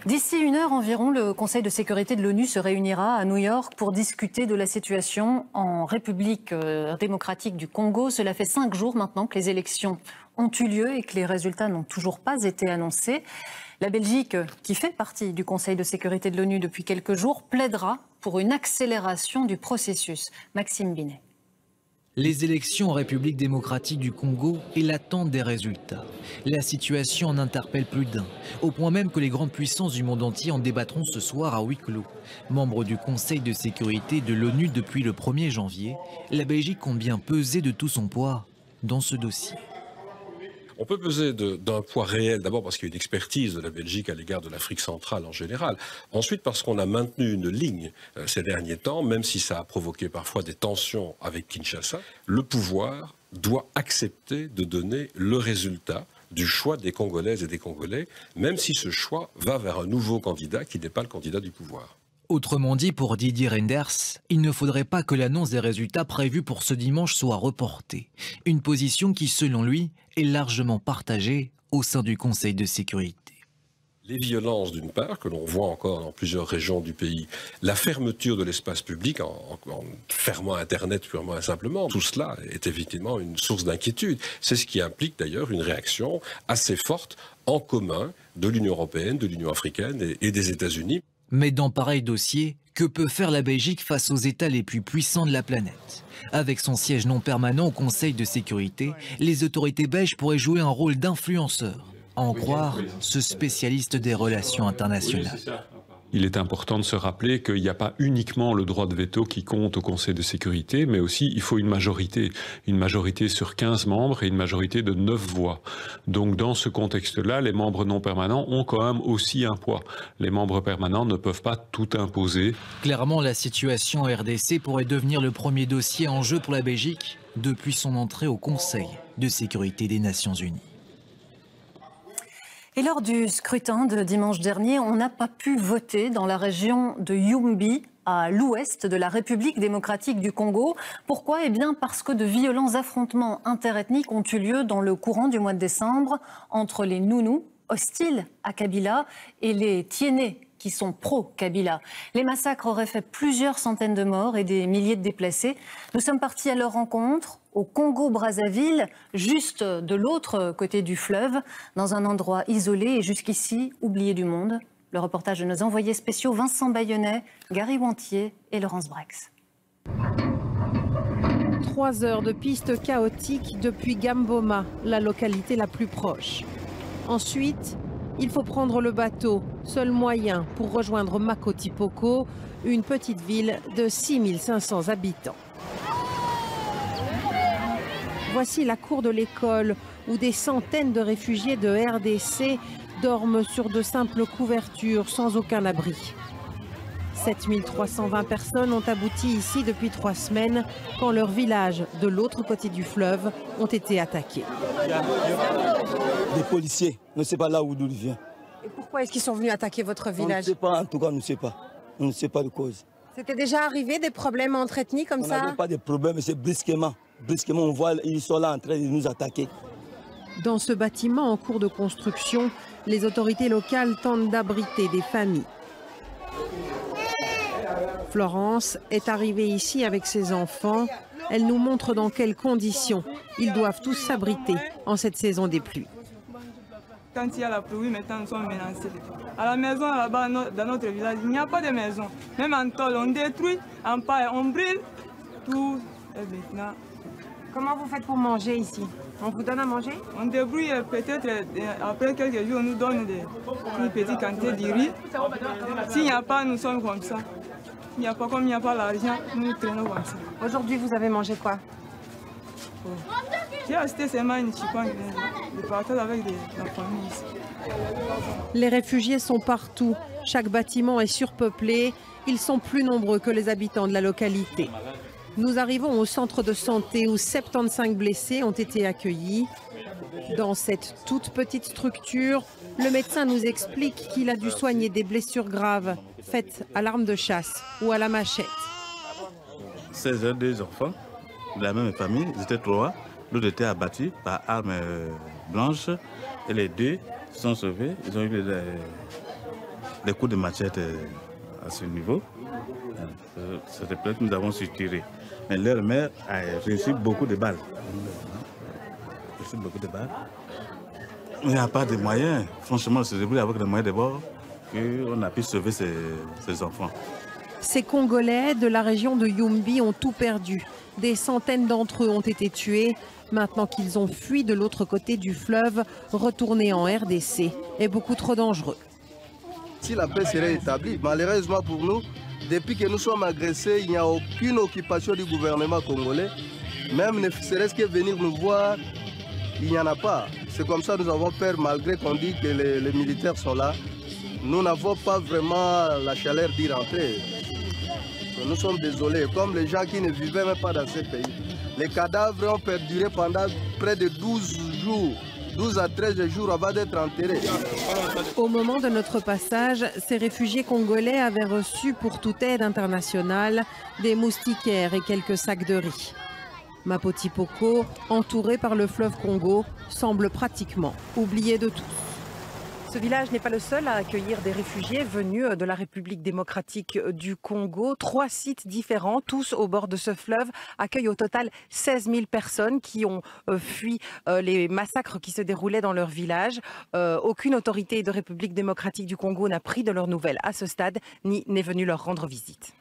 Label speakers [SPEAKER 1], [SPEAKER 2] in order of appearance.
[SPEAKER 1] D'ici 1 heure environ, le Conseil de sécurité de l'ONU se réunira à New York pour discuter de la situation en République démocratique du Congo. Cela fait 5 jours maintenant que les élections ont eu lieu et que les résultats n'ont toujours pas été annoncés. La Belgique, qui fait partie du Conseil de sécurité de l'ONU depuis quelques jours, plaidera pour une accélération du processus. Maxime Binet.
[SPEAKER 2] Les élections en République démocratique du Congo et l'attente des résultats. La situation en interpelle plus d'un, au point même que les grandes puissances du monde entier en débattront ce soir à huis clos. Membre du Conseil de sécurité de l'ONU depuis le 1er janvier, la Belgique compte bien peser de tout son poids dans ce dossier.
[SPEAKER 3] On peut peser d'un poids réel, d'abord parce qu'il y a une expertise de la Belgique à l'égard de l'Afrique centrale en général. Ensuite parce qu'on a maintenu une ligne ces derniers temps, même si ça a provoqué parfois des tensions avec Kinshasa. Le pouvoir doit accepter de donner le résultat du choix des Congolaises et des Congolais, même si ce choix va vers un nouveau candidat qui n'est pas le candidat du pouvoir.
[SPEAKER 2] Autrement dit, pour Didier Reynders, il ne faudrait pas que l'annonce des résultats prévus pour ce dimanche soit reportée. Une position qui, selon lui, est largement partagée au sein du Conseil de sécurité.
[SPEAKER 3] Les violences, d'une part, que l'on voit encore dans plusieurs régions du pays, la fermeture de l'espace public en fermant Internet purement et simplement, tout cela est évidemment une source d'inquiétude. C'est ce qui implique d'ailleurs une réaction assez forte en commun de l'Union européenne, de l'Union africaine et des États-Unis.
[SPEAKER 2] Mais dans pareil dossier, que peut faire la Belgique face aux États les plus puissants de la planète? Avec son siège non permanent au Conseil de sécurité, les autorités belges pourraient jouer un rôle d'influenceur, à en croire ce spécialiste des relations internationales.
[SPEAKER 4] Il est important de se rappeler qu'il n'y a pas uniquement le droit de veto qui compte au Conseil de sécurité, mais aussi il faut une majorité sur 15 membres et une majorité de 9 voix. Donc dans ce contexte-là, les membres non permanents ont quand même aussi un poids. Les membres permanents ne peuvent pas tout imposer.
[SPEAKER 2] Clairement, la situation en RDC pourrait devenir le premier dossier en jeu pour la Belgique depuis son entrée au Conseil de sécurité des Nations Unies.
[SPEAKER 1] Et lors du scrutin de dimanche dernier, on n'a pas pu voter dans la région de Yumbi, à l'ouest de la République démocratique du Congo. Pourquoi? Eh bien parce que de violents affrontements interethniques ont eu lieu dans le courant du mois de décembre entre les Nounous, hostiles à Kabila, et les Tiénés, qui sont pro-Kabila. Les massacres auraient fait plusieurs centaines de morts et des milliers de déplacés. Nous sommes partis à leur rencontre au Congo-Brazzaville, juste de l'autre côté du fleuve, dans un endroit isolé et jusqu'ici oublié du monde. Le reportage de nos envoyés spéciaux Vincent Bayonnet, Gary Wantier et Laurence Brax.
[SPEAKER 5] 3 heures de piste chaotique depuis Gamboma, la localité la plus proche. Ensuite, il faut prendre le bateau, seul moyen pour rejoindre Makoti-Poko, une petite ville de 6500 habitants. Voici la cour de l'école où des centaines de réfugiés de RDC dorment sur de simples couvertures sans aucun abri. 7320 personnes ont abouti ici depuis 3 semaines quand leurs villages de l'autre côté du fleuve ont été attaqués.
[SPEAKER 6] Des policiers, on ne sait pas là où il vient.
[SPEAKER 5] Et pourquoi est-ce qu'ils sont venus attaquer votre village?
[SPEAKER 6] On ne sait pas, en tout cas on ne sait pas. On ne sait pas de cause.
[SPEAKER 5] C'était déjà arrivé des problèmes entre ethnies comme ça?
[SPEAKER 6] On n'avait pas de problème, c'est brusquement. Brusquement on voit, ils sont là en train de nous attaquer.
[SPEAKER 5] Dans ce bâtiment en cours de construction, les autorités locales tentent d'abriter des familles. Florence est arrivée ici avec ses enfants. Elle nous montre dans quelles conditions ils doivent tous s'abriter en cette saison des pluies.
[SPEAKER 7] Quand il y a la pluie, maintenant nous sommes menacés. À la maison, là-bas, dans notre village, il n'y a pas de maison. Même en tôle, on détruit, en paille, on brûle, tout. Et maintenant...
[SPEAKER 5] Comment vous faites pour manger ici? On vous donne à manger?
[SPEAKER 7] On débrouille peut-être, après quelques jours, on nous donne une petite quantité de riz. S'il n'y a pas, nous sommes comme ça. Il n'y a pas, comme il n'y a pas l'argent, nous traînons comme ça.
[SPEAKER 5] Aujourd'hui, vous avez mangé quoi?
[SPEAKER 7] J'ai acheté seulement une chiffon de partage avec la famille ici.
[SPEAKER 5] Les réfugiés sont partout. Chaque bâtiment est surpeuplé. Ils sont plus nombreux que les habitants de la localité. Nous arrivons au centre de santé où 75 blessés ont été accueillis. Dans cette toute petite structure, le médecin nous explique qu'il a dû soigner des blessures graves faites à l'arme de chasse ou à la machette.
[SPEAKER 8] C'est 2 enfants de la même famille, ils étaient 3. L'autre était abattu par arme blanche et les 2 se sont sauvés. Ils ont eu des coups de machette à ce niveau. C'est peut-être que nous avons su tirer. Mais leur mère a reçu beaucoup de balles. Il n'y a pas de moyens. Franchement, c'est avec les moyens de bord qu'on a pu sauver ces enfants.
[SPEAKER 5] Ces Congolais de la région de Yumbi ont tout perdu. Des centaines d'entre eux ont été tués. Maintenant qu'ils ont fui de l'autre côté du fleuve, retourner en RDC est beaucoup trop dangereux.
[SPEAKER 9] Si la paix serait établie, malheureusement pour nous, depuis que nous sommes agressés, il n'y a aucune occupation du gouvernement congolais. Même ne serait-ce que venir nous voir, il n'y en a pas. C'est comme ça que nous avons peur, malgré qu'on dit que les militaires sont là. Nous n'avons pas vraiment la chaleur d'y rentrer. Nous sommes désolés, comme les gens qui ne vivaient même pas dans ce pays. Les cadavres ont perduré pendant près de 12 jours. 12 à 13 jours avant d'être enterrés.
[SPEAKER 5] Au moment de notre passage, ces réfugiés congolais avaient reçu pour toute aide internationale des moustiquaires et quelques sacs de riz. Mapoti Poko, entouré par le fleuve Congo, semble pratiquement oublié de tous.
[SPEAKER 10] Ce village n'est pas le seul à accueillir des réfugiés venus de la République démocratique du Congo. 3 sites différents, tous au bord de ce fleuve, accueillent au total 16 000 personnes qui ont fui les massacres qui se déroulaient dans leur village. Aucune autorité de République démocratique du Congo n'a pris de leurs nouvelles à ce stade, ni n'est venue leur rendre visite.